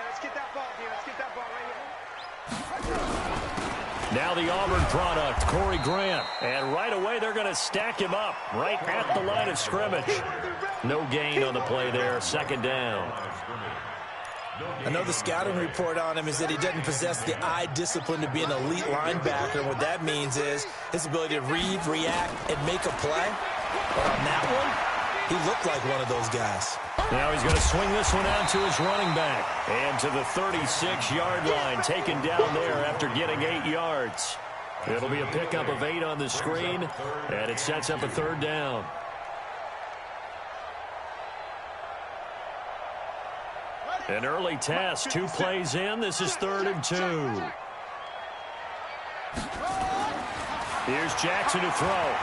Let's get that ball, dude. Let's get that ball right here. Now the Auburn product, Corey Grant. And right away, they're going to stack him up right at the line of scrimmage. No gain on the play there. Second down. I know the scouting report on him is that he doesn't possess the eye discipline to be an elite linebacker. And what that means is his ability to read, react, and make a play. But on that one, he looked like one of those guys. Now he's going to swing this one out to his running back. And to the 36-yard line, taken down there after getting 8 yards. It'll be a pickup of 8 on the screen, and it sets up a third down. An early test, 2 plays in. This is 3rd and 2. Here's Jackson to throw.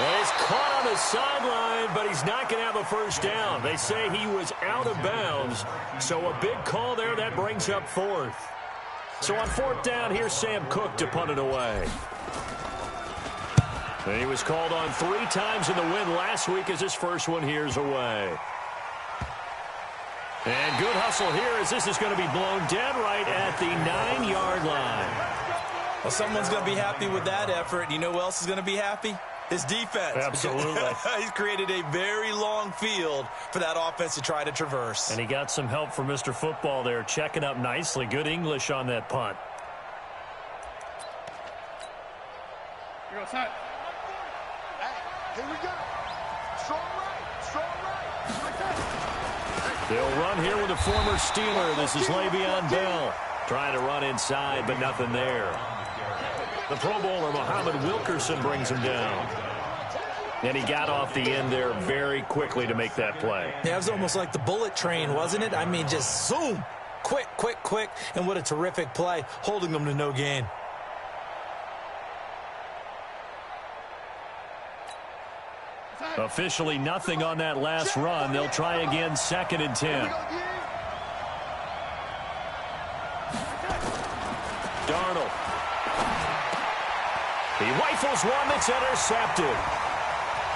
And he's caught on the sideline, but he's not going to have a first down. They say he was out of bounds, so a big call there. That brings up 4th. So on 4th down, here's Sam Cook to punt it away. And he was called on 3 times in the win last week as his first one here's away. And good hustle here as this is going to be blown dead right at the 9-yard line. Well, someone's going to be happy with that effort. And you know who else is going to be happy? His defense. Absolutely. He's created a very long field for that offense to try to traverse. And he got some help from Mr. Football there, checking up nicely. Good English on that punt. Here goes Hut. Hey, here we go. Strong right. Strong right. Like that. They'll run here with a former Steeler. This is Le'Veon Bell. Trying to run inside, but nothing there. The Pro Bowler, Muhammad Wilkerson, brings him down. And he got off the end there very quickly to make that play. Yeah, it was almost like the bullet train, wasn't it? I mean, just zoom. Quick, quick, quick. And what a terrific play, holding them to no gain. Officially nothing on that last run. They'll try again, 2nd and 10. Darnold. He rifles one that's intercepted.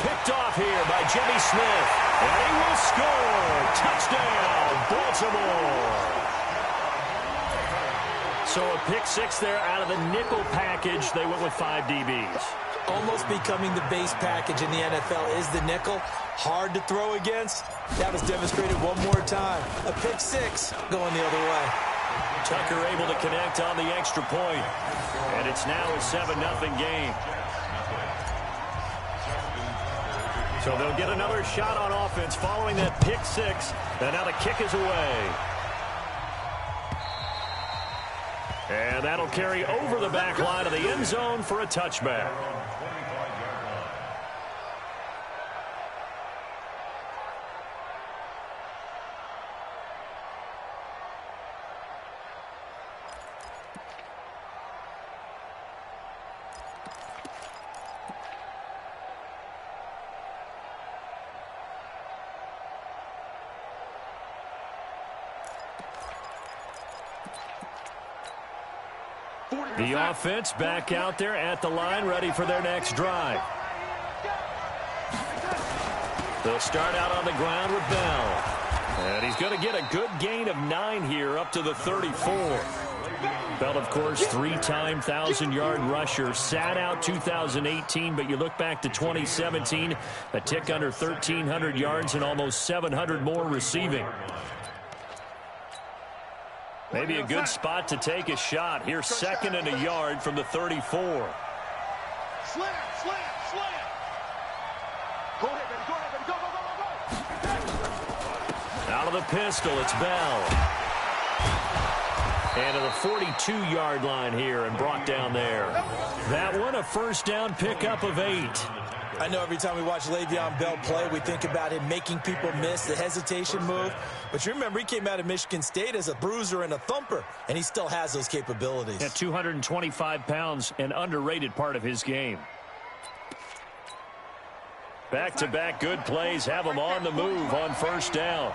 Picked off here by Jimmy Smith. And he will score. Touchdown, Baltimore. So a pick 6 there out of the nickel package. They went with 5 DBs. Almost becoming the base package in the NFL is the nickel. Hard to throw against. That was demonstrated one more time. A pick 6 going the other way. Tucker able to connect on the extra point. And it's now a 7-0 game. So they'll get another shot on offense following that pick 6. And now the kick is away. And that'll carry over the back line of the end zone for a touchback. The offense back out there at the line, ready for their next drive. They'll start out on the ground with Bell. And he's going to get a good gain of 9 here up to the 34. Bell, of course, 3-time 1,000-yard rusher. Sat out 2018, but you look back to 2017, a tick under 1,300 yards and almost 700 more receiving. Maybe a good spot to take a shot. Here's 2nd and a yard from the 34. Slam, slam, slam. Go ahead, baby. Go ahead, baby. Go, go, go, go. Out of the pistol, it's Bell. And to the 42-yard line here and brought down there. That one, a first down pickup of 8. I know every time we watch Le'Veon Bell play, we think about him making people miss the hesitation move. But you remember, he came out of Michigan State as a bruiser and a thumper, and he still has those capabilities. At 225 pounds, an underrated part of his game. Back-to-back good plays have him on the move on first down.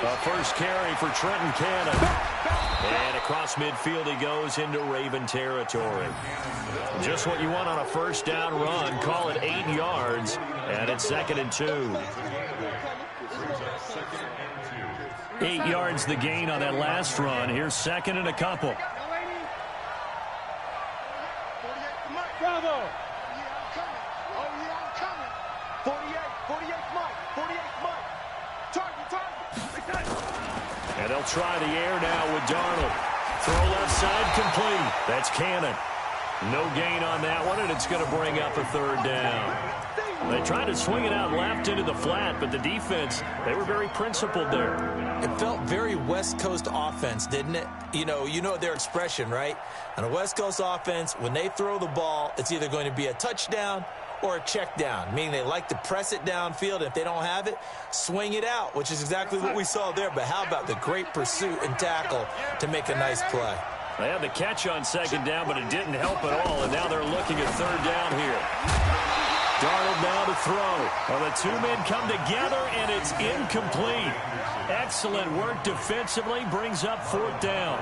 A first carry for Trenton Cannon. And across midfield he goes into Raven territory. Just what you want on a first down run. Call it 8 yards, and it's 2nd and 2. 8 yards the gain on that last run. Here's 2nd and a couple. Bravo! Oh, yeah, I'm coming. 48 Mike. 48 Mike. Target. And they'll try the air now with Darnold. Throw left side complete. That's Cannon. No gain on that one, and it's going to bring up a 3rd down. They tried to swing it out left into the flat, but the defense, they were very principled there. It felt very West Coast offense, didn't it? You know their expression, right? On a West Coast offense, when they throw the ball, it's either going to be a touchdown or a check down, meaning they like to press it downfield. If they don't have it, swing it out, which is exactly what we saw there. But how about the great pursuit and tackle to make a nice play? They had the catch on 2nd down, but it didn't help at all, and now they're looking at 3rd down here. Darnold now to throw. Well, the 2 men come together, and it's incomplete. Excellent work defensively, brings up 4th down.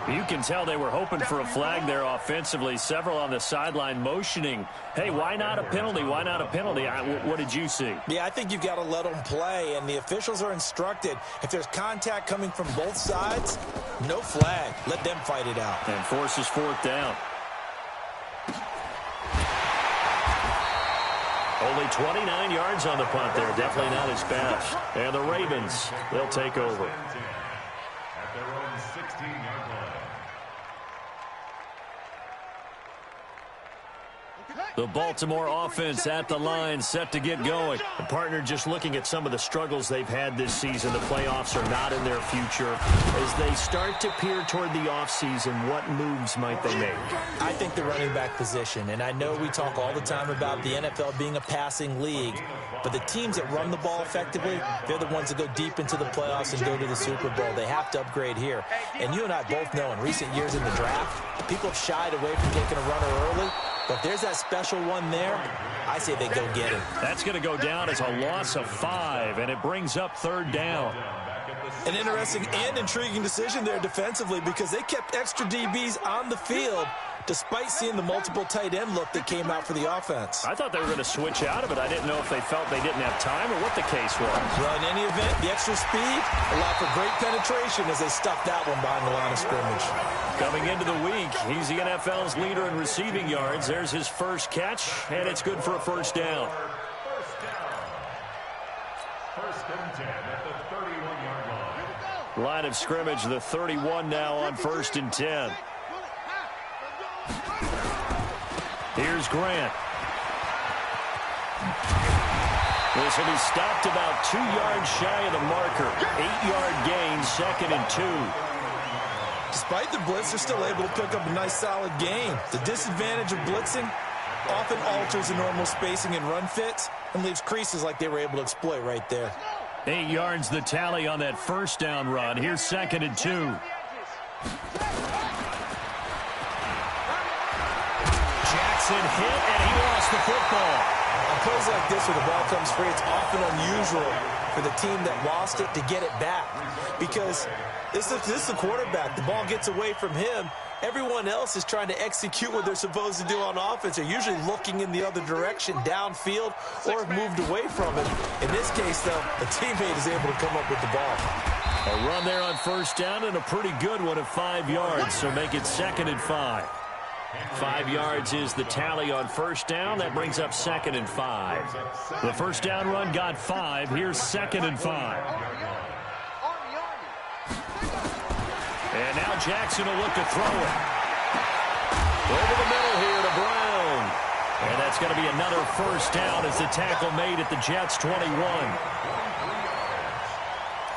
You can tell they were hoping for a flag there offensively. Several on the sideline motioning, hey, why not a penalty? Why not a penalty? What did you see? Yeah, I think you've got to let them play, and the officials are instructed. If there's contact coming from both sides, no flag. Let them fight it out. And forces 4th down. Only 29 yards on the punt there. Definitely not his best. And the Ravens, they'll take over. At their own 16-yard line. The Baltimore offense at the line, set to get going. The partner just looking at some of the struggles they've had this season. The playoffs are not in their future. As they start to peer toward the offseason, what moves might they make? I think the running back position, and I know we talk all the time about the NFL being a passing league, but the teams that run the ball effectively, they're the ones that go deep into the playoffs and go to the Super Bowl. They have to upgrade here. And you and I both know in recent years in the draft, people have shied away from taking a runner early. But if there's that special one there, I say they go get him. That's going to go down as a loss of 5, and it brings up 3rd down. An interesting and intriguing decision there defensively because they kept extra DBs on the field despite seeing the multiple tight end look that came out for the offense. I thought they were going to switch out of it. I didn't know if they felt they didn't have time or what the case was. Well, in any event, the extra speed allowed for great penetration as they stuffed that one behind the line of scrimmage. Coming into the week, he's the NFL's leader in receiving yards. There's his first catch, and it's good for a 1st down. First and 10 at the 31-yard line. Line of scrimmage, the 31 now on 1st and 10. Here's Grant. This will be stopped about 2 yards shy of the marker. 8-yard gain, 2nd and 2. Despite the blitz, they're still able to pick up a nice solid gain. The disadvantage of blitzing often alters the normal spacing and run fits and leaves creases like they were able to exploit right there. 8 yards the tally on that 1st down run. Here's 2nd and 2. Jackson hit, and he lost the football. On plays like this where the ball comes free, it's often unusual for the team that lost it to get it back. Because this is the quarterback. The ball gets away from him. Everyone else is trying to execute what they're supposed to do on offense. They're usually looking in the other direction, downfield, or have moved away from it. In this case, though, a teammate is able to come up with the ball. A run there on 1st down and a pretty good one of 5 yards, so make it 2nd and 5. 5 yards is the tally on 1st down. That brings up 2nd and 5. The 1st down run got 5. Here's 2nd and 5. And now Jackson will look to throw it. Over the middle here to Brown. And that's going to be another 1st down as the tackle made at the Jets' 21.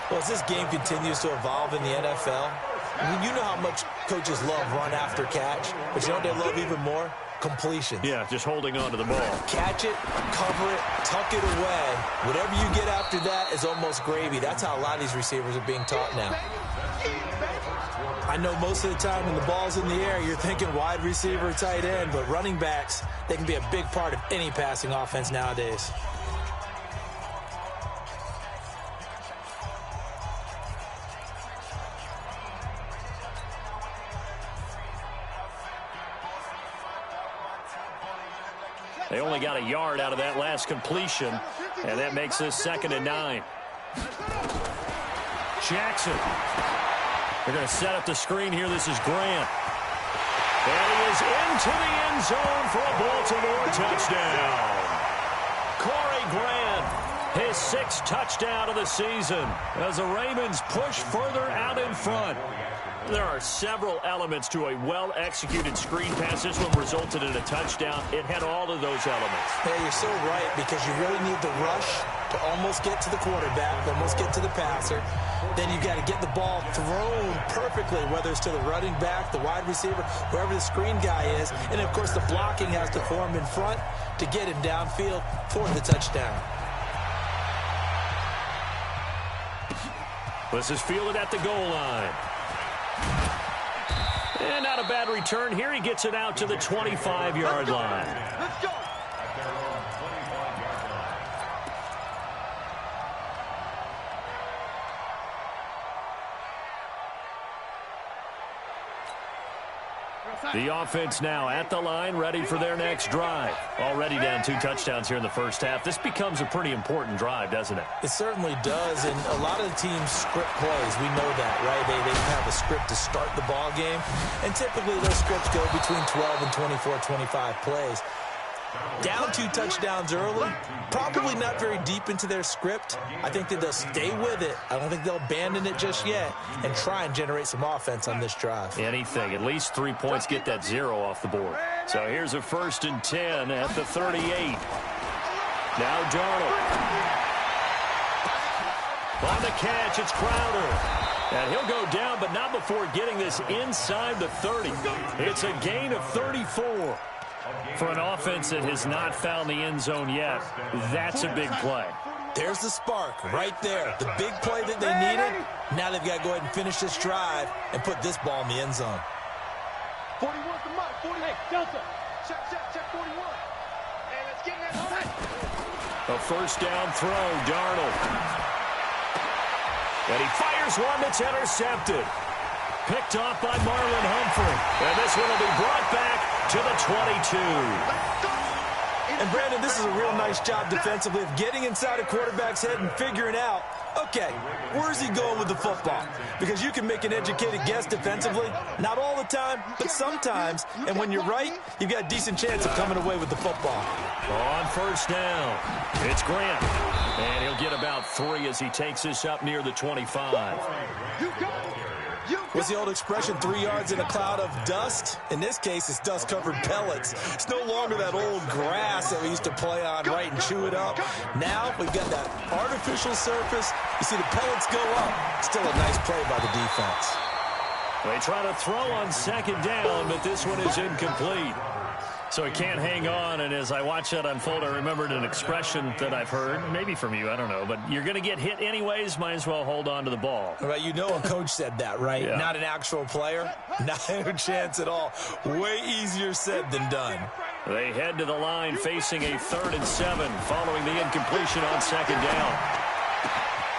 Well, as this game continues to evolve in the NFL, I mean, you know how much coaches love run after catch, but you know what they love even more? Completions. Yeah, just holding on to the ball. Catch it, cover it, tuck it away. Whatever you get after that is almost gravy. That's how a lot of these receivers are being taught now. I know most of the time when the ball's in the air, you're thinking wide receiver, tight end, but running backs, they can be a big part of any passing offense nowadays. They only got a yard out of that last completion, and that makes this 2nd and 9. Jackson. They're going to set up the screen here. This is Grant. And he is into the end zone for a Baltimore touchdown. Corey Grant, his 6th touchdown of the season as the Ravens push further out in front. There are several elements to a well-executed screen pass. This one resulted in a touchdown. It had all of those elements. Yeah, you're so right, because you really need the rush to almost get to the quarterback, almost get to the passer. Then you've got to get the ball thrown perfectly, whether it's to the running back, the wide receiver, wherever the screen guy is. And, of course, the blocking has to form in front to get him downfield for the touchdown. This is fielded at the goal line. And not a bad return here. He gets it out to the 25-yard line. Let's go. The offense now at the line, ready for their next drive. Already down 2 touchdowns here in the first half. This becomes a pretty important drive, doesn't it? It certainly does, and a lot of the teams script plays. We know that, right? They have a script to start the ball game, and typically those scripts go between 12 and 24, 25 plays. Down 2 touchdowns early, probably not very deep into their script. I think that they'll stay with it. I don't think they'll abandon it just yet and try and generate some offense on this drive. Anything. At least 3 points, get that 0 off the board. So here's a 1st and 10 at the 38. Now Darnold. On the catch, it's Crowder. And he'll go down, but not before getting this inside the 30. It's a gain of 34. For an offense that has not found the end zone yet, that's a big play. There's the spark right there. The big play that they needed. Now they've got to go ahead and finish this drive and put this ball in the end zone. 41 to Mike. 48. Delta. Check 41. And let's get in that tight. A 1st down throw, Darnold. And he fires one that's intercepted. Picked off by Marlon Humphrey. And this one will be brought back to the 22. And, Brandon, this is a real nice job defensively of getting inside a quarterback's head and figuring out, okay, where's he going with the football? Because you can make an educated guess defensively, not all the time, but sometimes. And when you're right, you've got a decent chance of coming away with the football. On 1st down, it's Grant. And he'll get about 3 as he takes this up near the 25. What's the old expression, 3 yards in a cloud of dust? In this case, it's dust-covered pellets. It's no longer that old grass that we used to play on, right, and chew it up. Now we've got that artificial surface. You see the pellets go up. Still a nice play by the defense. They try to throw on 2nd down, but this one is incomplete. So he can't hang on, and as I watch that unfold, I remembered an expression that I've heard, maybe from you, I don't know, but you're going to get hit anyways, might as well hold on to the ball. Right, you know a coach said that, right? Yeah. Not an actual player. Not a chance at all. Way easier said than done. They head to the line facing a 3rd and 7 following the incompletion on 2nd down.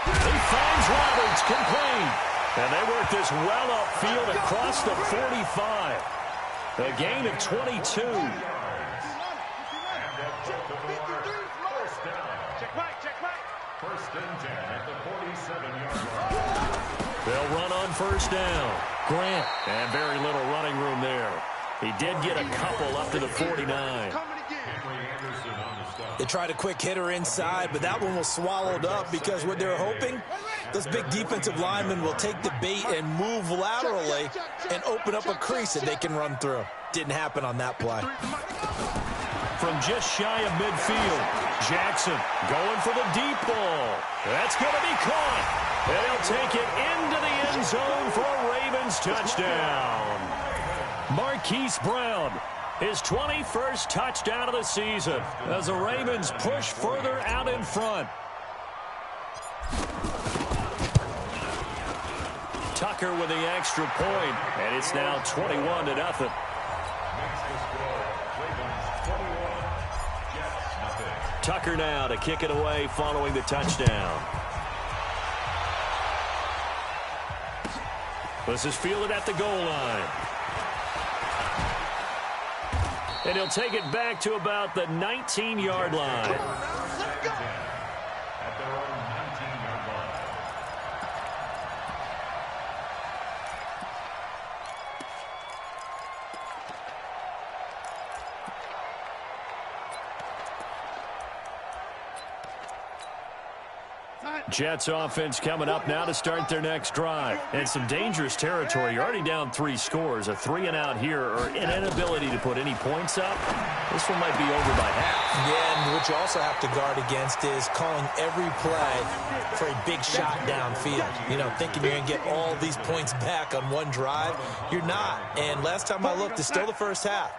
He finds Roberts, complete. And they work this well upfield across the 45. A gain of 22. Check back. 1st and 10 at the 47-yard line. They'll run on 1st down. Grant. And very little running room there. He did get a couple up to the 49. They tried a quick hitter inside, but that one was swallowed up because what they're hoping, those big defensive linemen will take the bait and move laterally and open up a crease that they can run through. Didn't happen on that play. From just shy of midfield, Jackson going for the deep ball. That's going to be caught. And he'll take it into the end zone for a Ravens touchdown. Marquise Brown, his 21st touchdown of the season as the Ravens push further out in front. Tucker with the extra point, and it's now 21-0. Tucker now to kick it away following the touchdown. This is fielded at the goal line. And he'll take it back to about the 19-yard line. At their own 19-yard line. Jets offense coming up now to start their next drive. And some dangerous territory. You're already down 3 scores. A 3-and-out here or an inability to put any points up. This one might be over by half. Yeah, and what you also have to guard against is calling every play for a big shot downfield. You know, thinking you're going to get all these points back on one drive. You're not. And last time I looked, it's still the first half.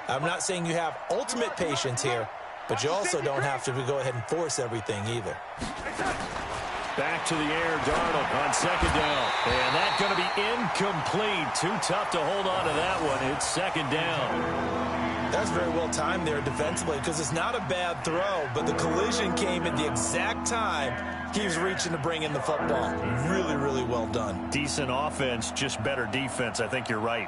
I'm not saying you have ultimate patience here, but you also don't have to go ahead and force everything either. Back to the air, Darnold on second down. And that's going to be incomplete. Too tough to hold on to that one. It's second down. That's very well timed there defensively because it's not a bad throw, but the collision came at the exact time he was reaching to bring in the football. Really, really well done. Decent offense, just better defense. I think you're right.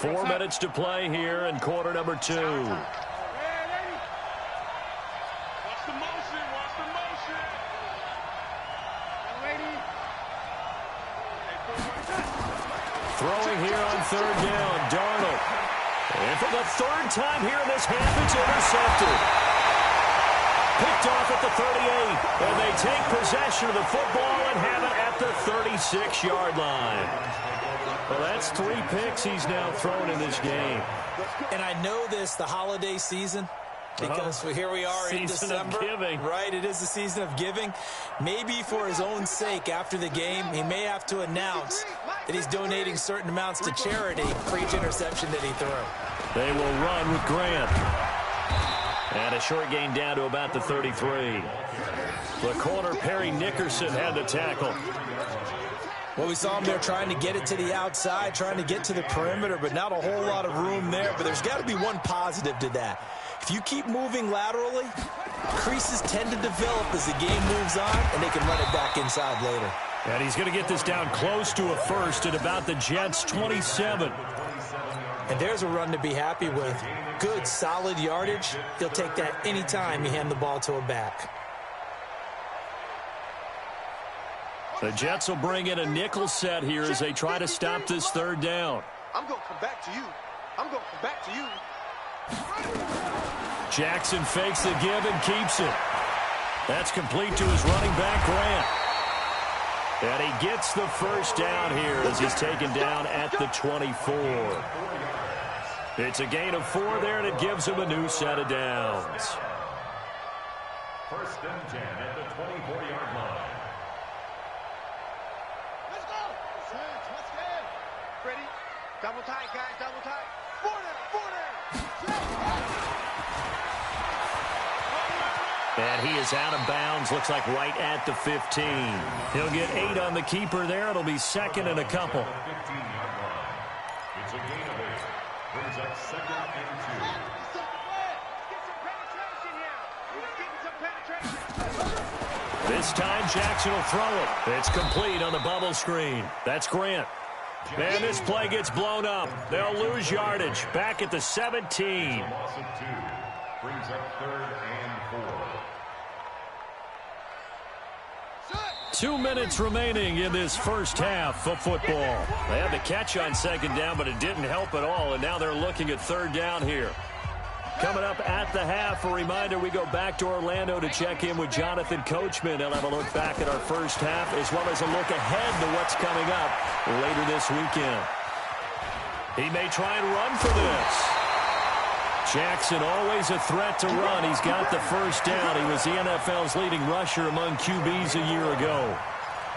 4 minutes to play here in quarter number 2. Throwing here on third down, Darnold. And for the third time here in this half, it's intercepted. Picked off at the 38. And they take possession of the football and have it at the 36-yard line. Well, that's 3 picks he's now thrown in this game. And I know this, the holiday season, because here we are in December. Season of giving. Right, it is the season of giving. Maybe for his own sake after the game, he may have to announce that he's donating certain amounts to charity for each interception that he threw. They will run with Grant. And a short gain down to about the 33. The corner, Perry Nickerson, had the tackle. Well, we saw him there trying to get it to the outside, trying to get to the perimeter, but not a whole lot of room there. But there's got to be one positive to that. If you keep moving laterally, creases tend to develop as the game moves on, and they can run it back inside later. And he's going to get this down close to a first at about the Jets' 27. And there's a run to be happy with. Good, solid yardage. He'll take that any time you hand the ball to a back. The Jets will bring in a nickel set here as they try to stop this third down. I'm going to come back to you. I'm going to come back to you. Jackson fakes the give and keeps it. That's complete to his running back, Grant. And he gets the first down here as he's taken down at the 24. It's a gain of 4 there, and it gives him a new set of downs. First and 10 at the 24-yard line. Let's go. Let's go. Ready? Double tight, guys. Double tight. 4 down. And he is out of bounds, looks like right at the 15. He'll get 8 on the keeper there. It'll be second and a couple. 15-yard line. It's a gain of 8. Brings up second and 2. This time Jackson will throw it. It's complete on the bubble screen. That's Grant. And this play gets blown up. They'll lose yardage. Back at the 17. Loss of 2. Brings up third and 4. 2 minutes remaining in this first half of football. They had the catch on second down, but it didn't help at all, and now they're looking at third down here. Coming up at the half, a reminder, we go back to Orlando to check in with Jonathan Coachman. He'll have a look back at our first half, as well as a look ahead to what's coming up later this weekend. He may try and run for this. Jackson always a threat to run. He's got the first down. He was the NFL's leading rusher among QBs a year ago.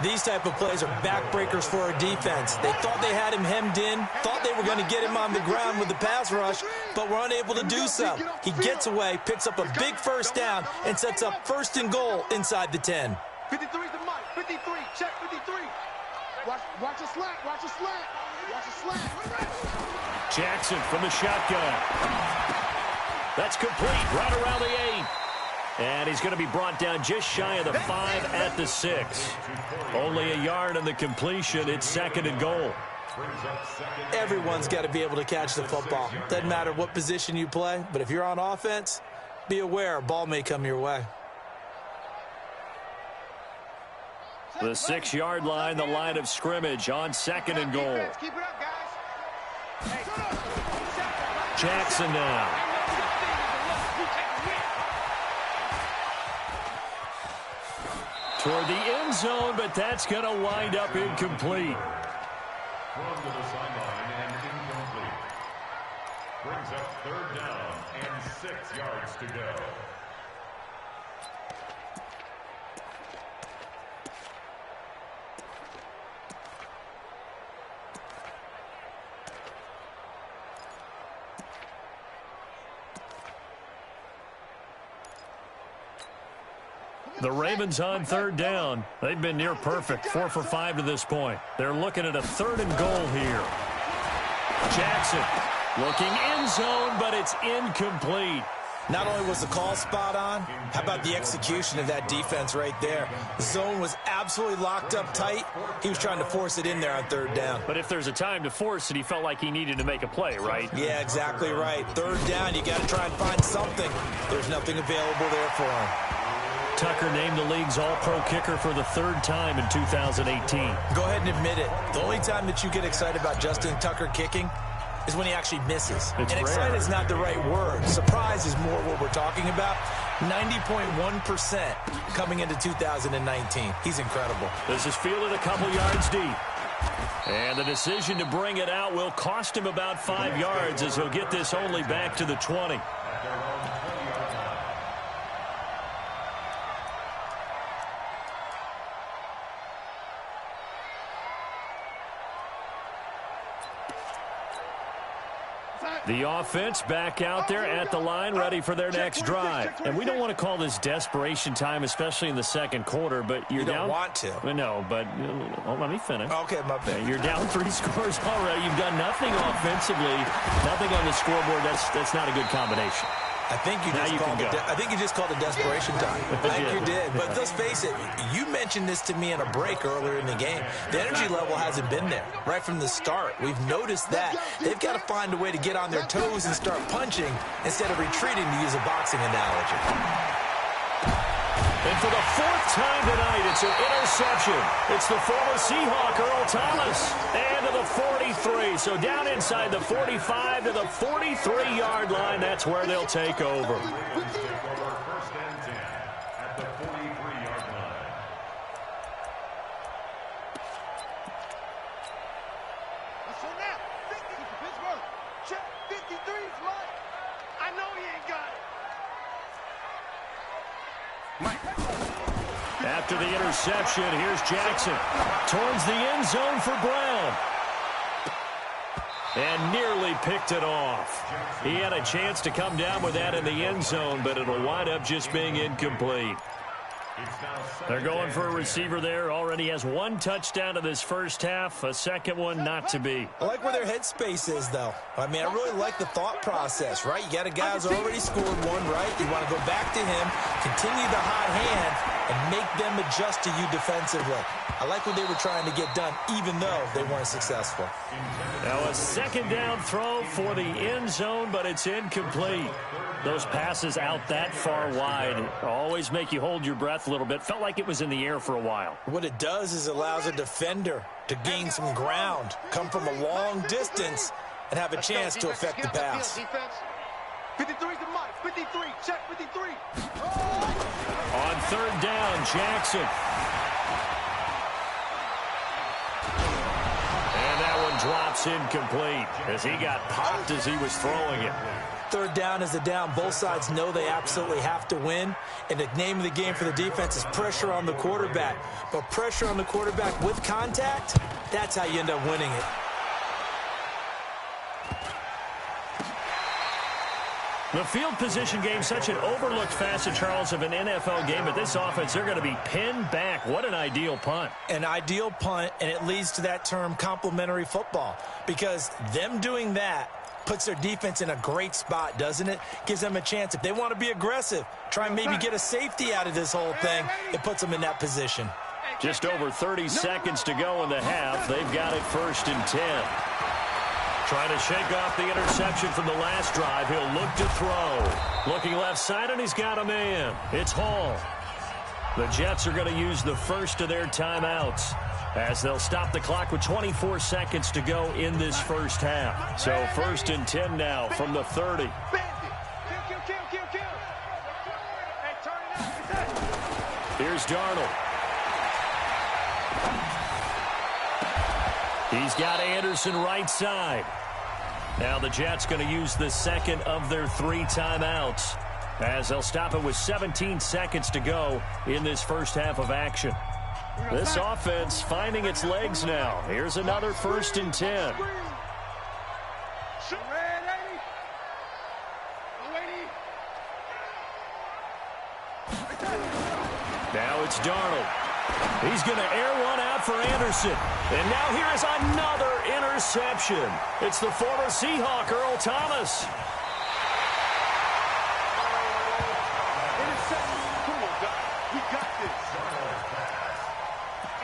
These type of plays are backbreakers for our defense. They thought they had him hemmed in, thought they were going to get him on the ground with the pass rush, but were unable to do so. He gets away, picks up a big first down, and sets up first and goal inside the 10. 53 to Mike. 53. Check 53. Watch a slant. Watch a slant. Watch a slant. Jackson from the shotgun. That's complete right around the 8. And he's going to be brought down just shy of the 5 at the 6. Only a yard on the completion. It's second and goal. Everyone's got to be able to catch the football. Doesn't matter what position you play, but if you're on offense, be aware a ball may come your way. The 6-yard line, the line of scrimmage on 2nd and goal. Keep it up, guys. Jackson now. Toward the end zone, but that's going to wind up incomplete. Thrown to the sideline and incomplete. Brings up 3rd down and 6 yards to go. The Ravens on 3rd down. They've been near perfect, 4 for 5 to this point. They're looking at a 3rd and goal here. Jackson looking end zone, but it's incomplete. Not only was the call spot on, how about the execution of that defense right there? The zone was absolutely locked up tight. He was trying to force it in there on 3rd down. But if there's a time to force it, he felt like he needed to make a play, right? Yeah, exactly right. 3rd down, you got to try and find something. There's nothing available there for him. Tucker named the league's all-pro kicker for the 3rd time in 2018. Go ahead and admit it. The only time that you get excited about Justin Tucker kicking is when he actually misses. It's and rare. excited is not the right word. Surprise is more what we're talking about. 90.1% coming into 2019. He's incredible. This is fielded a couple yards deep. And the decision to bring it out will cost him about 5 yards as he'll get this only back to the 20. The offense back out there at the line, ready for their next drive. And we don't want to call this desperation time, especially in the 2nd quarter, but you're You don't down. want to. No, but let me finish. Okay, my bad. You're down 3 scores already. You've done nothing offensively, nothing on the scoreboard. That's not a good combination. I think you just called it desperation time. I think you did. But let's face it, you mentioned this to me in a break earlier in the game. The energy level hasn't been there right from the start. We've noticed that. They've got to find a way to get on their toes and start punching instead of retreating, to use a boxing analogy. And for the 4th time tonight, it's an interception. It's the former Seahawk, Earl Thomas. And to the 43. So down inside the 45 to the 43-yard line. That's where they'll take over. First and 10 at the 43-yard line. So now, 50 for Pittsburgh. Check 53's mine. I know he ain't got it. After the interception, here's Jackson. Towards the end zone for Brown. And nearly picked it off. He had a chance to come down with that in the end zone, but it'll wind up just being incomplete. They're going for a receiver there. Already has 1 touchdown to this first half. A 2nd one not to be. I like where their headspace is, though. I mean, I really like the thought process, right? You got a guy who's already scored 1, right? You want to go back to him, continue the hot hand, and make them adjust to you defensively. I like what they were trying to get done, even though they weren't successful. Now a 2nd down throw for the end zone, but it's incomplete. Those passes out that far wide always make you hold your breath a little bit. Felt like it was in the air for a while. What it does is it allows a defender to gain some ground, come from a long distance, and have a chance to affect the pass. 53's the mic. 53. Check 53. On 3rd down, Jackson. And that one drops incomplete as he got popped as he was throwing it. 3rd down is the down. Both sides know they absolutely have to win. And the name of the game for the defense is pressure on the quarterback. But pressure on the quarterback with contact, that's how you end up winning it. The field position game, such an overlooked facet, Charles, of an NFL game. But this offense, they're going to be pinned back. What an ideal punt. An ideal punt, and it leads to that term complementary football. Because them doing that puts their defense in a great spot, doesn't it? Gives them a chance. If they want to be aggressive, try and maybe get a safety out of this whole thing, it puts them in that position. Just over 30 seconds to go in the half. They've got it 1st and 10. Trying to shake off the interception from the last drive. He'll look to throw. Looking left side, and he's got a man. It's Hall. The Jets are going to use the first of their timeouts as they'll stop the clock with 24 seconds to go in this first half. So 1st and 10 now from the 30. Here's Darnold. He's got Anderson right side. Now the Jets going to use the second of their 3 timeouts as they'll stop it with 17 seconds to go in this first half of action. This offense finding its legs now. Here's another 1st and 10. Now it's Darnold. He's going to air one out for Anderson. And now here is another interception. It's the former Seahawk, Earl Thomas. Interception. Come on, guys. We got this.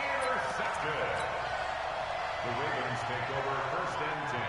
Intercepted. The Ravens take over 1st and 10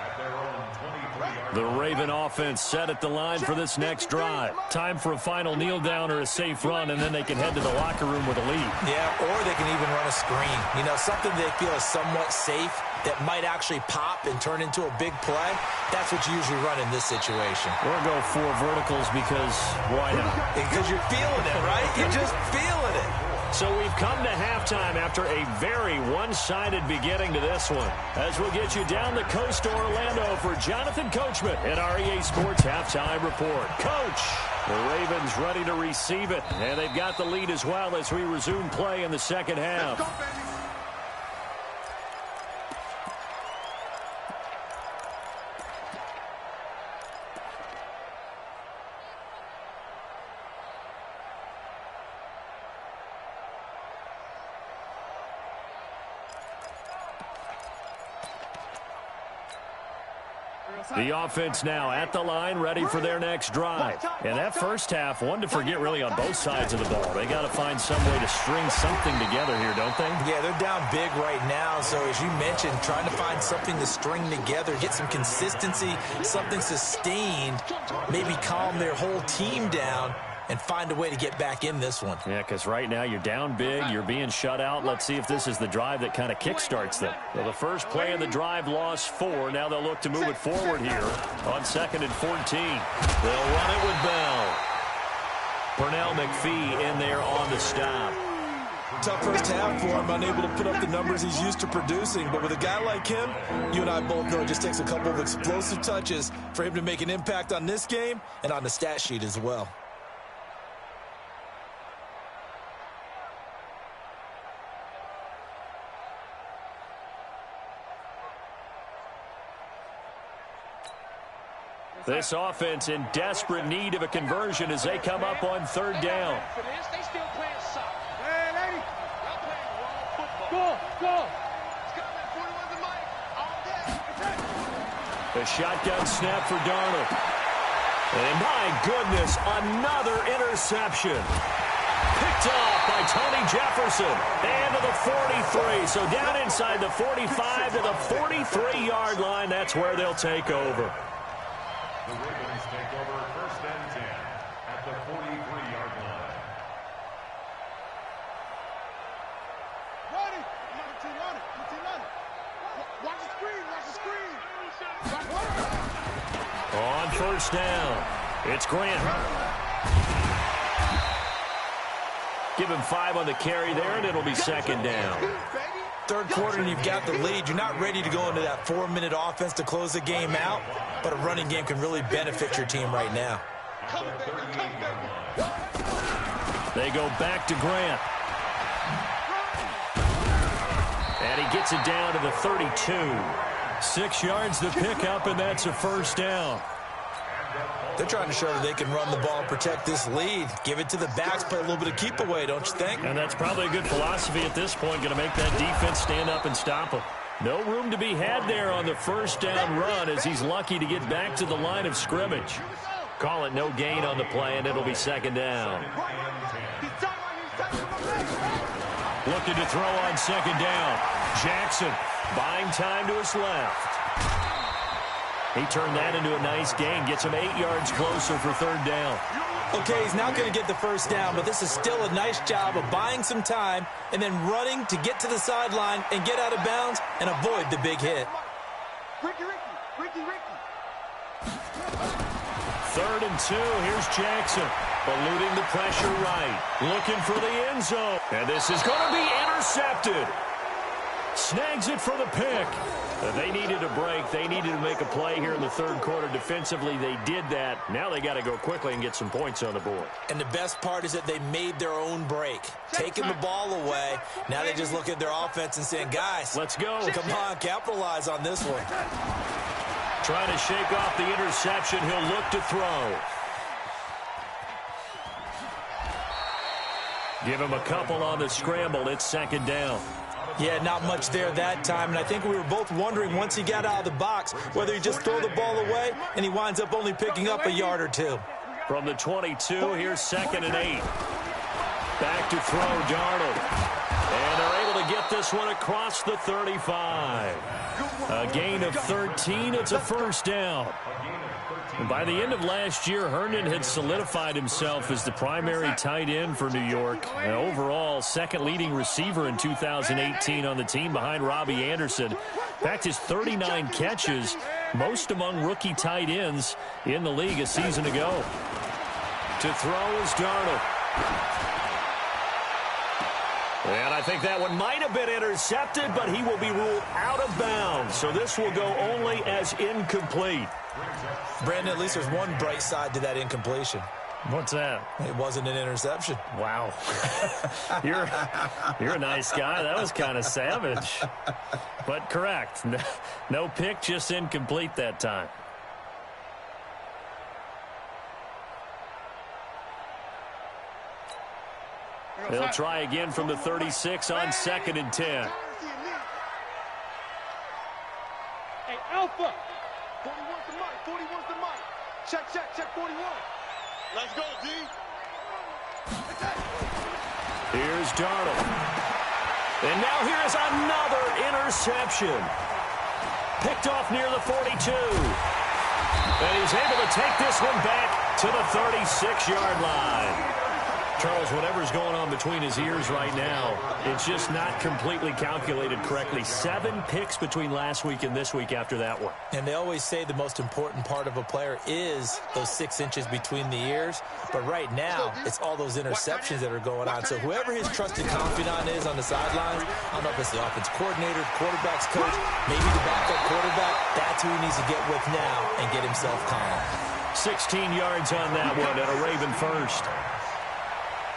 at their own 23-yard. The Raven offense set at the line for this next drive. Time for a final kneel down or a safe run, and then they can head to the locker room with a lead. Yeah, or they can even run a screen. You know, something they feel is somewhat safe that might actually pop and turn into a big play. That's what you usually run in this situation. We'll go 4 verticals because why not? Because you're feeling it, right? You're just feeling it. So we've come to halftime after a very one-sided beginning to this one. As we'll get you down the coast to Orlando for Jonathan Coachman at our EA Sports Halftime Report. Coach, the Ravens ready to receive it, and they've got the lead as well as we resume play in the second half. Let's go, baby. The offense now at the line, ready for their next drive. And that first half, one to forget really on both sides of the ball. They got to find some way to string something together here, don't they? Yeah, they're down big right now. So as you mentioned, trying to find something to string together, get some consistency, something sustained, maybe calm their whole team down and find a way to get back in this one. Yeah, because right now you're down big, you're being shut out. Let's see if this is the drive that kind of kickstarts them. Well, the first play of the drive lost 4. Now they'll look to move it forward here on 2nd and 14. They'll run it with Bell. Pernell McPhee in there on the stop. Tough first half for him, unable to put up the numbers he's used to producing. But with a guy like him, you and I both know it just takes a couple of explosive touches for him to make an impact on this game and on the stat sheet as well. This offense in desperate need of a conversion as they come up on 3rd down. They still playing soccer. Hey, lady. Y'all playing the wrong football. Go. Scott, 41's the mic. All day. A shotgun snap for Darnold. And my goodness, another interception. Picked off by Tony Jefferson. And to the 43. So down inside the 45 to the 43-yard line. That's where they'll take over. The Ravens take over 1st and 10 at the 43-yard line. Ready. Number 2, run it. Watch the screen. On 1st down, it's Grant. Give him 5 on the carry there, and it'll be 2nd down. 3rd quarter and you've got the lead. You're not ready to go into that 4-minute offense to close the game out, but a running game can really benefit your team right now. They go back to Grant. And he gets it down to the 32. 6 yards to pick up, and that's a 1st down. They're trying to show that they can run the ball and protect this lead. Give it to the backs, play a little bit of keep away, don't you think? And that's probably a good philosophy at this point, going to make that defense stand up and stop them. No room to be had there on the 1st down run as he's lucky to get back to the line of scrimmage. Call it no gain on the play, and it'll be 2nd down. Looking to throw on second down. Jackson buying time to his left. He turned that into a nice gain. Gets him 8 yards closer for third down. Okay, he's not going to get the first down, but this is still a nice job of buying some time and then running to get to the sideline and get out of bounds and avoid the big hit. Ricky. 3rd and 2. Here's Jackson. Eluding the pressure right. Looking for the end zone. And this is going to be intercepted. Snags it for the pick. They needed a break. They needed to make a play here in the 3rd quarter. Defensively, they did that. Now they got to go quickly and get some points on the board. And the best part is that they made their own break. Taking the ball away. Now they just look at their offense and saying, guys, let's go. Come on, capitalize on this one. Trying to shake off the interception. He'll look to throw. Give him a couple on the scramble. It's 2nd down. Yeah, not much there that time, and I think we were both wondering once he got out of the box whether he just throw the ball away, and he winds up only picking up a yard or two. From the 22, here's 2nd and 8. Back to throw, Darnold. And they're able to get this one across the 35. A gain of 13. It's a first down. And by the end of last year, Herndon had solidified himself as the primary tight end for New York. And overall, 2nd leading receiver in 2018 on the team behind Robbie Anderson. In fact, his 39 catches, most among rookie tight ends in the league a season ago. To throw is Darnold. And I think that one might have been intercepted, but he will be ruled out of bounds. So this will go only as incomplete. Brandon, at least there's one bright side to that incompletion. What's that? It wasn't an interception. Wow. You're a nice guy. That was kind of savage. But correct. No pick, just incomplete that time. They'll try again from the 36 on 2nd and 10. Hey, Alpha. 41's the mic. 41's the mic. Check 41. Let's go, D. Here's Darnold. And now here's another interception. Picked off near the 42. And he's able to take this one back to the 36-yard line. Charles, whatever's going on between his ears right now, it's just not completely calculated correctly. 7 picks between last week and this week after that one. And they always say the most important part of a player is those 6 inches between the ears. But right now, it's all those interceptions that are going on. So whoever his trusted confidant is on the sidelines, I don't know if it's the offense coordinator, quarterback's coach, maybe the backup quarterback, that's who he needs to get with now and get himself calm. 16 yards on that one and a Raven first.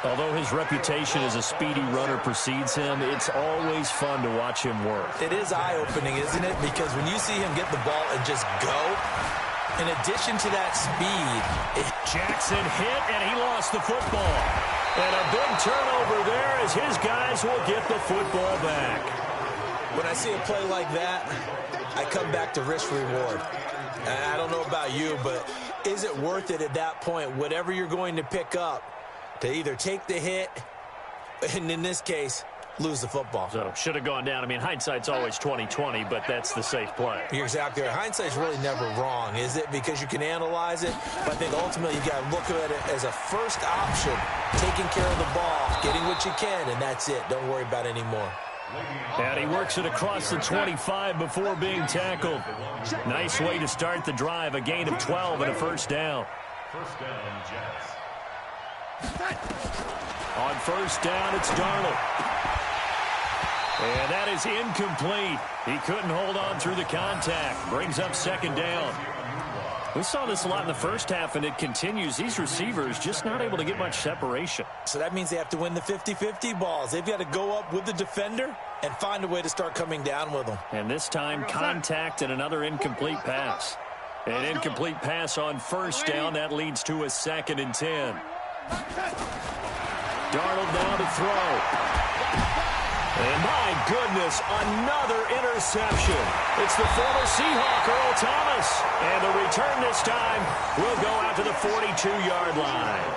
Although his reputation as a speedy runner precedes him, it's always fun to watch him work. It is eye-opening, isn't it? Because when you see him get the ball and just go, in addition to that speed, Jackson hit, and he lost the football. And a big turnover there as his guys will get the football back. When I see a play like that, I come back to risk-reward. I don't know about you, but is it worth it at that point, whatever you're going to pick up, to either take the hit, and in this case, lose the football? So, should have gone down. I mean, hindsight's always 20/20, but that's the safe play. You're exactly right. Hindsight's really never wrong, is it? Because you can analyze it, but I think ultimately you got to look at it as a first option, taking care of the ball, getting what you can, and that's it. Don't worry about it anymore. And he works it across the 25 before being tackled. Nice way to start the drive. A gain of 12 and a first down. First down, Jets. On first down, it's Darnold. And that is incomplete. He couldn't hold on through the contact. Brings up 2nd down. We saw this a lot in the first half, and it continues. These receivers just not able to get much separation. So that means they have to win the 50-50 balls. They've got to go up with the defender and find a way to start coming down with them. And this time, contact and another incomplete pass. An incomplete pass on first down. That leads to a 2nd and 10. Darnold now to throw. And my goodness, another interception. It's the former Seahawk, Earl Thomas. And the return this time will go out to the 42-yard line.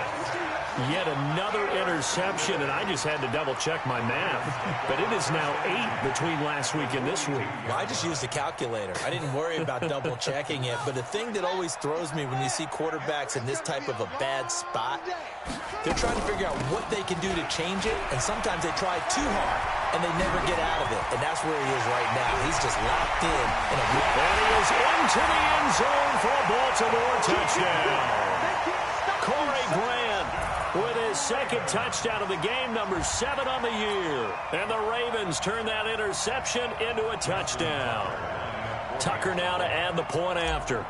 Yet another interception, and I just had to double-check my math. But it is now 8 between last week and this week. Well, I just used a calculator. I didn't worry about double-checking it. But the thing that always throws me when you see quarterbacks in this type of a bad spot, they're trying to figure out what they can do to change it, and sometimes they try too hard, and they never get out of it. And that's where he is right now. He's just locked in. And he is into the end zone for a Baltimore touchdown. Corey Grant with his second touchdown of the game, number 7 on the year. And the Ravens turn that interception into a touchdown. Tucker now to add the point after.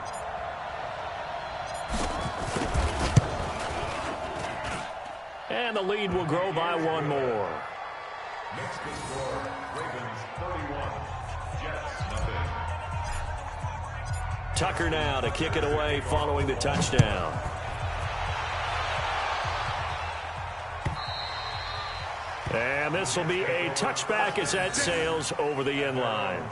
And the lead will grow by 1 more. Next to score, Ravens 31, Jets nothing. Tucker now to kick it away following the touchdown. And this will be a touchback as that sails over the end line.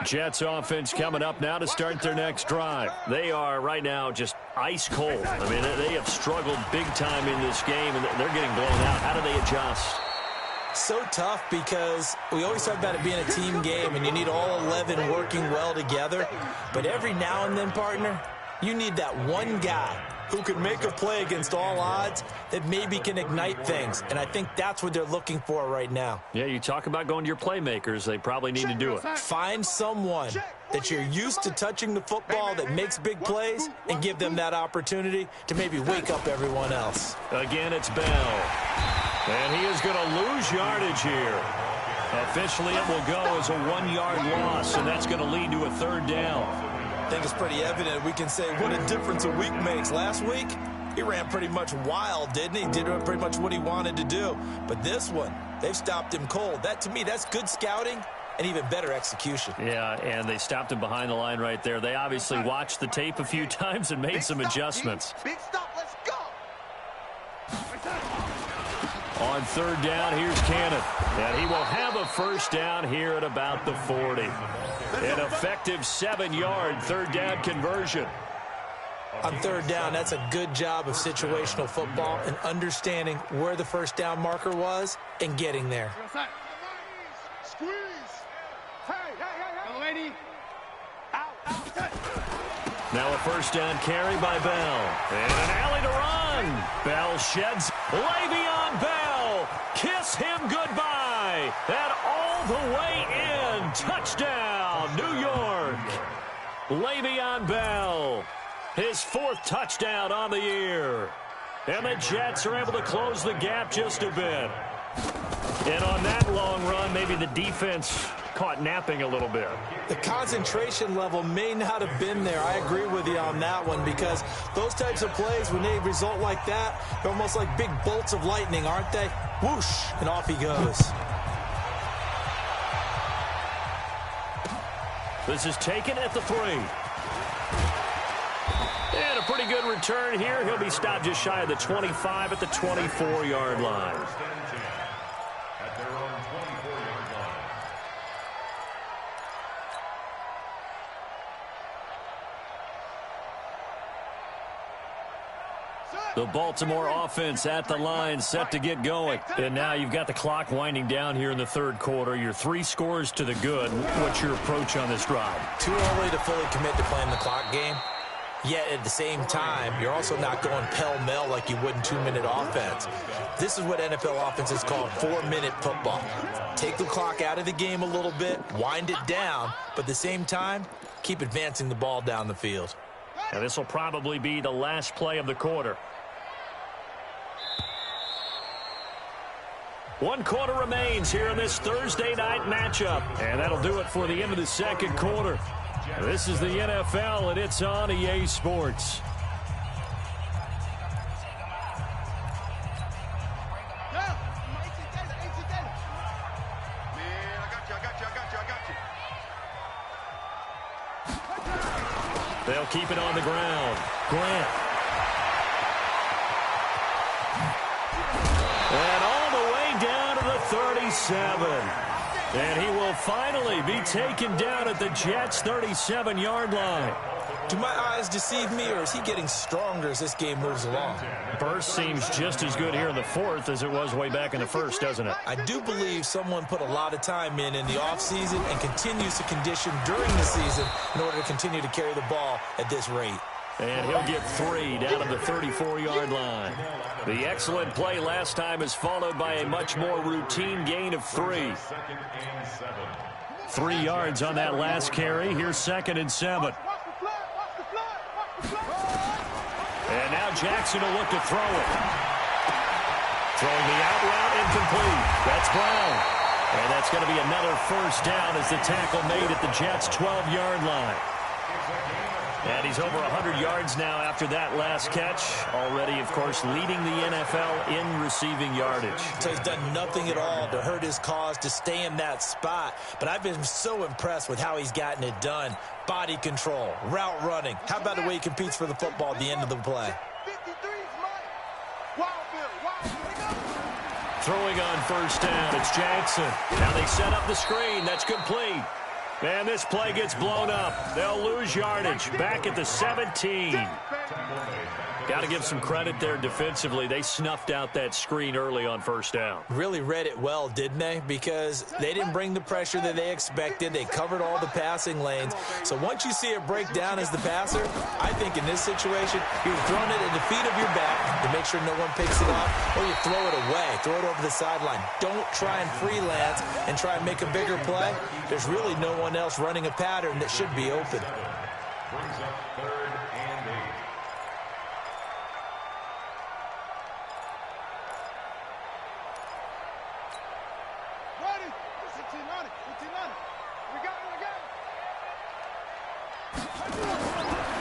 Jets offense coming up now to start their next drive. They are right now just ice cold. I mean, they have struggled big time in this game, and they're getting blown out. How do they adjust? So tough because we always talk about it being a team game, and you need all 11 working well together. But every now and then, partner, you need that one guy who can make a play against all odds that maybe can ignite things. And I think that's what they're looking for right now. Yeah, you talk about going to your playmakers. They probably need to do it. Find someone that you're used to touching the football that makes big plays and give them that opportunity to maybe wake up everyone else. Again, it's Bell. And he is going to lose yardage here. Officially, it will go as a 1-yard loss, and that's going to lead to a 3rd down. I think it's pretty evident. We can say what a difference a week makes. Last week, he ran pretty much wild, didn't he? Did pretty much what he wanted to do. But this one, they've stopped him cold. That, to me, that's good scouting and even better execution. Yeah, and they stopped him behind the line right there. They obviously watched the tape a few times and made some adjustments. Big stop, let's go. On 3rd down, here's Cannon. And he will have a 1st down here at about the 40. An effective 7-yard 3rd down conversion. On 3rd down, that's a good job of situational football and understanding where the 1st down marker was and getting there. Squeeze. Hey, lady. Out. Now a 1st down carry by Bell. And an alley to run. Bell sheds. Le'Veon Bell. Kiss him goodbye. And all the way in. Touchdown, New York. Le'Veon Bell. His 4th touchdown on the year. And the Jets are able to close the gap just a bit. And on that long run, maybe the defense caught napping a little bit. The concentration level may not have been there. I agree with you on that one because those types of plays, when they result like that, they're almost like big bolts of lightning, aren't they? Whoosh, and off he goes. This is taken at the 3. And a pretty good return here. He'll be stopped just shy of the 25 at the 24-yard line. At their own 24-yard line. The Baltimore offense at the line, set to get going. And now you've got the clock winding down here in the 3rd quarter. You're 3 scores to the good. What's your approach on this drive? Too early to fully commit to playing the clock game. Yet at the same time, you're also not going pell-mell like you would in 2-minute offense. This is what NFL offenses call 4-minute football. Take the clock out of the game a little bit, wind it down, but at the same time, keep advancing the ball down the field. Now this will probably be the last play of the quarter. 1 quarter remains here in this Thursday night matchup. And that'll do it for the end of the 2nd quarter. This is the NFL, and it's on EA Sports. They'll keep it on the ground. Grant. And all the way down to the 37. And he will finally be taken down at the Jets' 37-yard line. Do my eyes deceive me, or is he getting stronger as this game moves along? Burst seems just as good here in the fourth as it was way back in the first, doesn't it? I do believe someone put a lot of time in the offseason and continues to condition during the season in order to continue to carry the ball at this rate. And he'll get 3 down at the 34-yard line. The excellent play last time is followed by a much more routine gain of 3. 3 yards on that last carry. Here's 2nd and 7. And now Jackson will look to throw it. Throwing the out route, incomplete. That's Brown. And that's going to be another first down as the tackle made at the Jets' 12-yard line. And he's over 100 yards now after that last catch. Already, of course, leading the NFL in receiving yardage. So he's done nothing at all to hurt his cause to stay in that spot. But I've been so impressed with how he's gotten it done. Body control, route running. How about the way he competes for the football at the end of the play? Throwing on first down, it's Jackson. Now they set up the screen. That's complete. And this play gets blown up. They'll lose yardage. Back at the 17. Got to give some credit there defensively. They snuffed out that screen early on first down. Really read it well, didn't they? Because they didn't bring the pressure that they expected. They covered all the passing lanes. So once you see it break down as the passer, I think in this situation, you're throwing it at the feet of your back to make sure no one picks it up, or you throw it away. Throw it over the sideline. Don't try and freelance and try and make a bigger play. There's really no one else running a pattern that should be open. Brings up 3rd and 8.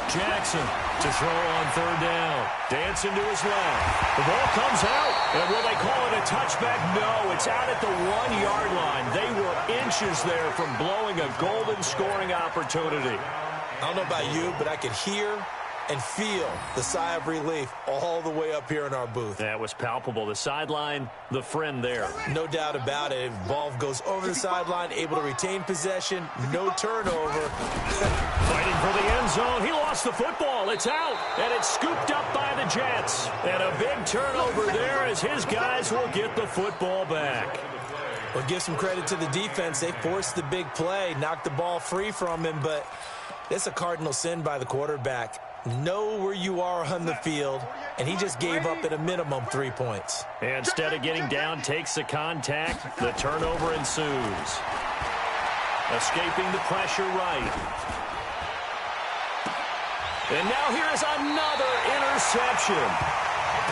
Jackson to throw on 3rd down. Dancing to his left. The ball comes out. And will they call it a touchback? No, it's out at the 1-yard line. They were inches there from blowing a golden scoring opportunity. I don't know about you, but I could hear and feel the sigh of relief all the way up here in our booth. That was palpable. The sideline, the friend there. No doubt about it. Ball goes over the sideline, able to retain possession, no turnover. Fighting for the end zone. He lost the football. It's out, and it's scooped up by the Jets. And a big turnover there as his guys will get the football back. Well, give some credit to the defense. They forced the big play, knocked the ball free from him, but it's a cardinal sin by the quarterback. Know where you are on the field, and he just gave up at a minimum 3 points. And instead of getting down, takes the contact. The turnover ensues. Escaping the pressure right. And now here's another interception.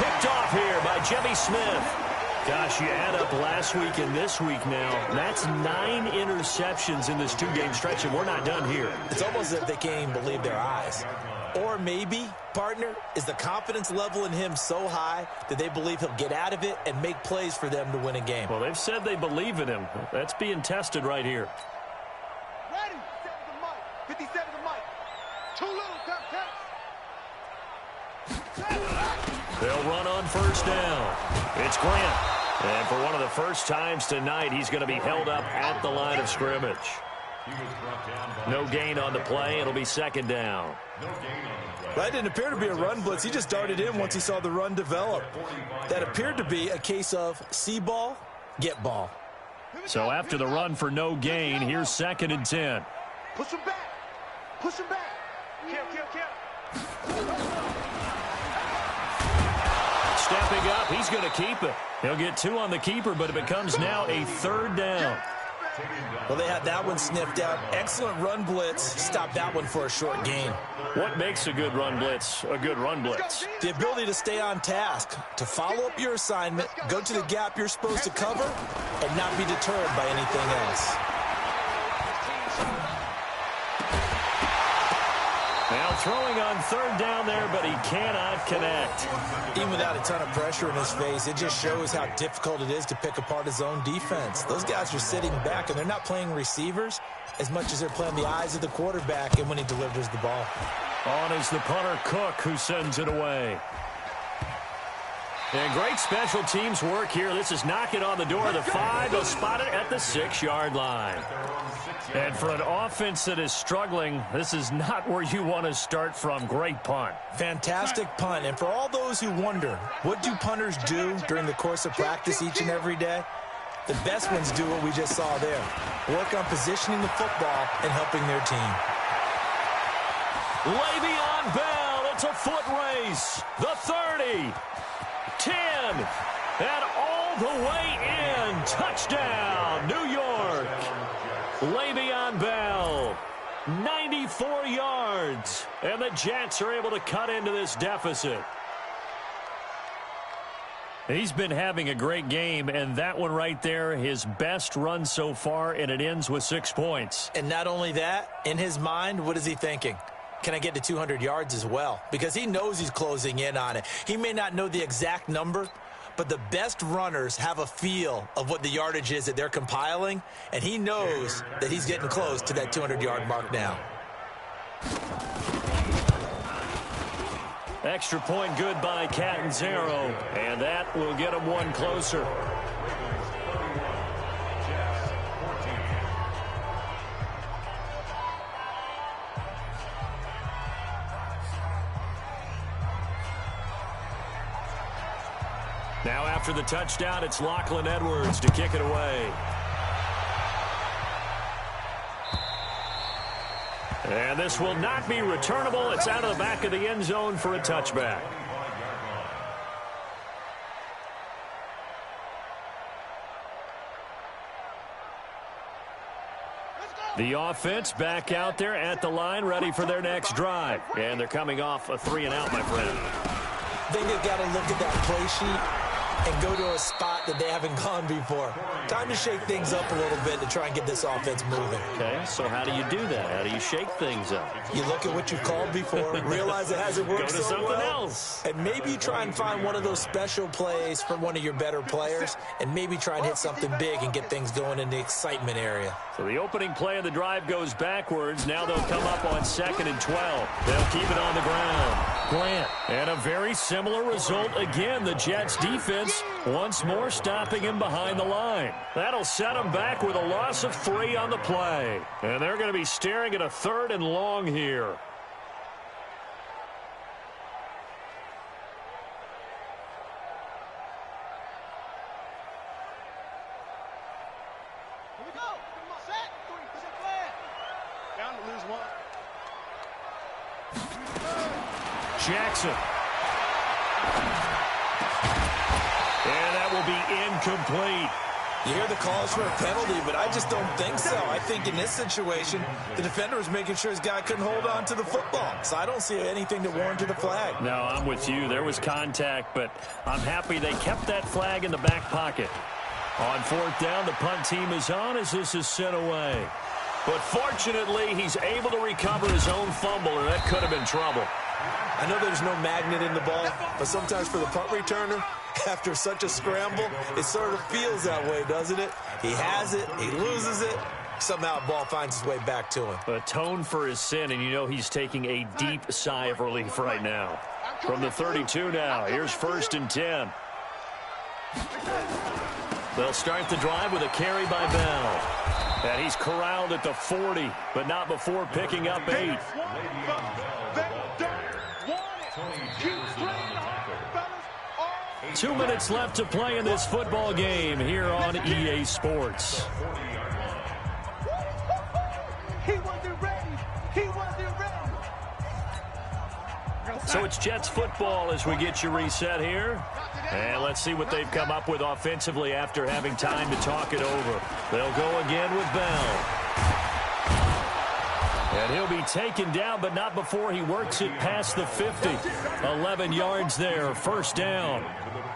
Picked off here by Jimmy Smith. Gosh, you add up last week and this week now. That's 9 interceptions in this 2-game stretch, and we're not done here. It's almost as if they can't even believe their eyes. Or maybe, partner, is the confidence level in him so high that they believe he'll get out of it and make plays for them to win a game. Well, they've said they believe in him. That's being tested right here. Ready, 57 to Mike. Too little, They'll run on first down. It's Grant. And for one of the first times tonight, he's going to be held up at the line of scrimmage. No gain on the play. It'll be 2nd down. That didn't appear to be a run blitz. He just darted in once he saw the run develop. That appeared to be a case of see ball, get ball. So after the run for no gain, here's 2nd and 10. Push him back. Push him back. Kill. Stepping up, he's going to keep it. He'll get 2 on the keeper, but it becomes now a 3rd down. Well, they had that one sniffed out. Excellent run blitz. Stopped that one for a short gain. What makes a good run blitz a good run blitz? The ability to stay on task, to follow up your assignment, go to the gap you're supposed to cover, and not be deterred by anything else. Now throwing on 3rd down there, but he cannot connect. Even without a ton of pressure in his face, it just shows how difficult it is to pick apart his own defense. Those guys are sitting back, and they're not playing receivers as much as they're playing the eyes of the quarterback and when he delivers the ball. On is the punter, Cook, who sends it away. And great special teams work here. This is knocking on the door of the 5. They'll spot it at the 6-yard line. And for an offense that is struggling, this is not where you want to start from. Great punt. Fantastic punt. And for all those who wonder, what do punters do during the course of practice each and every day? The best ones do what we just saw there. Work on positioning the football and helping their team. Le'Veon Bell, it's a foot race. The 30, 10, and all the way in. Touchdown, New York. Le'Veon Bell, 94 yards. And the Jets are able to cut into this deficit. He's been having a great game, and that one right there, his best run so far, and it ends with 6 points. And not only that, in his mind, what is he thinking? Can I get to 200 yards as well? Because he knows he's closing in on it. He may not know the exact number, but the best runners have a feel of what the yardage is that they're compiling, and he knows that he's getting close to that 200-yard mark now. Extra point good by Catanzaro, and that will get him one closer. Now after the touchdown, it's Lachlan Edwards to kick it away. And this will not be returnable. It's out of the back of the end zone for a touchback. The offense back out there at the line, ready for their next drive. And they're coming off a 3-and-out, my friend. I think they've got to look at that play sheet and go to a spot that they haven't gone before. Time to shake things up a little bit to try and get this offense moving. Okay, so how do you do that? How do you shake things up? You look at what you've called before, realize it hasn't worked Go to so something well, else. and maybe you try and find one of those special plays from one of your better players, and maybe try and hit something big and get things going in the excitement area. So the opening play of the drive goes backwards. Now they'll come up on 2nd and 12. They'll keep it on the ground. Grant. And a very similar result again. The Jets defense once more stopping him behind the line. That'll set him back with a loss of 3 on the play. And they're going to be staring at a 3rd and long here. Jackson. And that will be incomplete. You hear the calls for a penalty, but I just don't think so. I think in this situation, the defender was making sure his guy couldn't hold on to the football. So I don't see anything to warrant a flag. No, I'm with you. There was contact, but I'm happy they kept that flag in the back pocket. On 4th down, the punt team is on as this is sent away. But fortunately, he's able to recover his own fumble, and that could have been trouble. I know there's no magnet in the ball, but sometimes for the punt returner, after such a scramble, it sort of feels that way, doesn't it? He has it, he loses it, somehow the ball finds its way back to him. Atone for his sin, and you know he's taking a deep sigh of relief right now. From the 32 now, here's 1st and 10. They'll start the drive with a carry by Bell. And he's corralled at the 40, but not before picking up 8. 2 minutes left to play in this football game here on EA Sports. So it's Jets football as we get you reset here. And let's see what they've come up with offensively after having time to talk it over. They'll go again with Bell. And he'll be taken down, but not before he works it past the 50. 11 yards there, 1st down.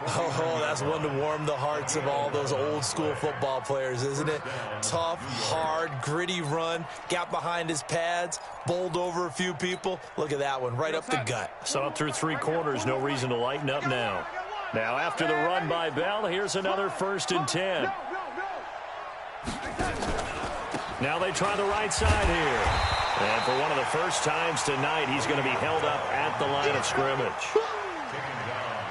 Oh, that's one to warm the hearts of all those old school football players, isn't it? Tough, hard, gritty run, got behind his pads, bowled over a few people. Look at that one, right up the gut. So up through 3 quarters, no reason to lighten up now. Now after the run by Bell, here's another 1st and 10. Now they try the right side here. And for one of the first times tonight, he's going to be held up at the line of scrimmage.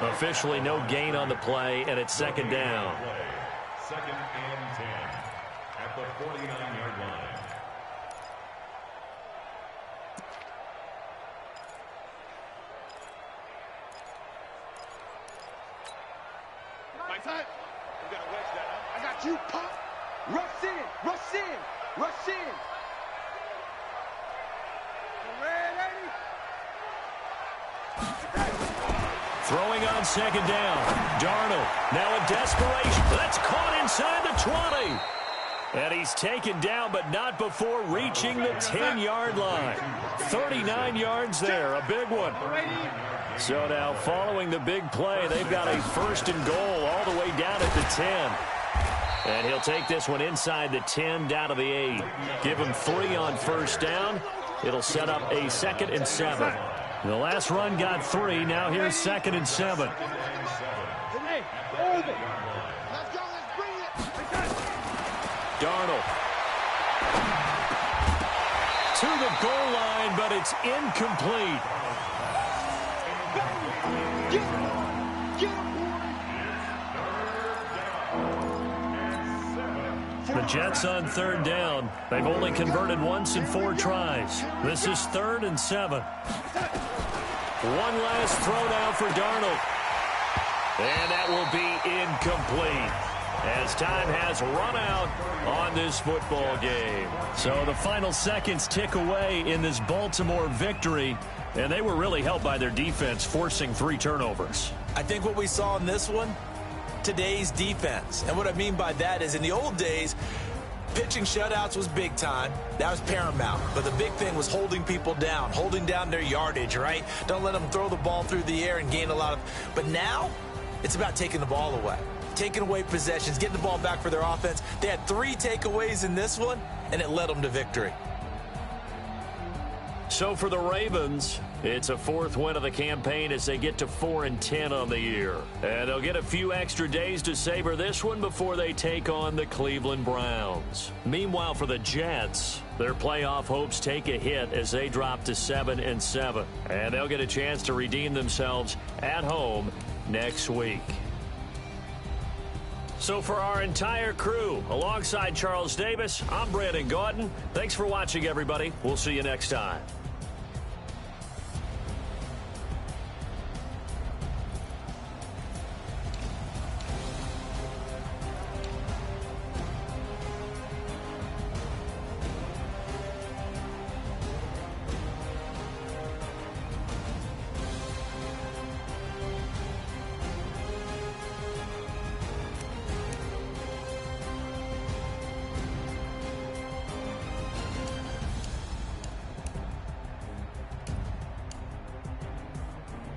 Officially no gain on the play, and it's second down. Second and 10 at the 49-yard line. My time. You got to wedge that up. I got you, pop. Rush in, rush in, rush in. Throwing on second down. Darnold now in desperation. That's caught inside the 20. And he's taken down, but not before reaching the 10-yard line. 39 yards there, a big one. So now following the big play, they've got a first and goal all the way down at the 10. And he'll take this one inside the 10 down to the 8. Give him 3 on first down. It'll set up a 2nd and 7. The last run got 3. Now here's 2nd and 7. Darnold to the goal line, but it's incomplete. The Jets on third down. They've only converted once in 4 tries. This is 3rd and 7. One last throw now for Darnold. And that will be incomplete, as time has run out on this football game. So the final seconds tick away in this Baltimore victory, and they were really helped by their defense forcing 3 turnovers. I think what we saw in this one, today's defense. And what I mean by that is in the old days, pitching shutouts was big time. That was paramount. But the big thing was holding people down, holding down their yardage, right? Don't let them throw the ball through the air and gain a lot of... But now, it's about taking the ball away. Taking away possessions, getting the ball back for their offense. They had 3 takeaways in this one, and it led them to victory. So for the Ravens, it's a 4th win of the campaign as they get to 4-10 on the year. And they'll get a few extra days to savor this one before they take on the Cleveland Browns. Meanwhile, for the Jets, their playoff hopes take a hit as they drop to 7-7. And they'll get a chance to redeem themselves at home next week. So for our entire crew, alongside Charles Davis, I'm Brandon Gaudin. Thanks for watching, everybody. We'll see you next time.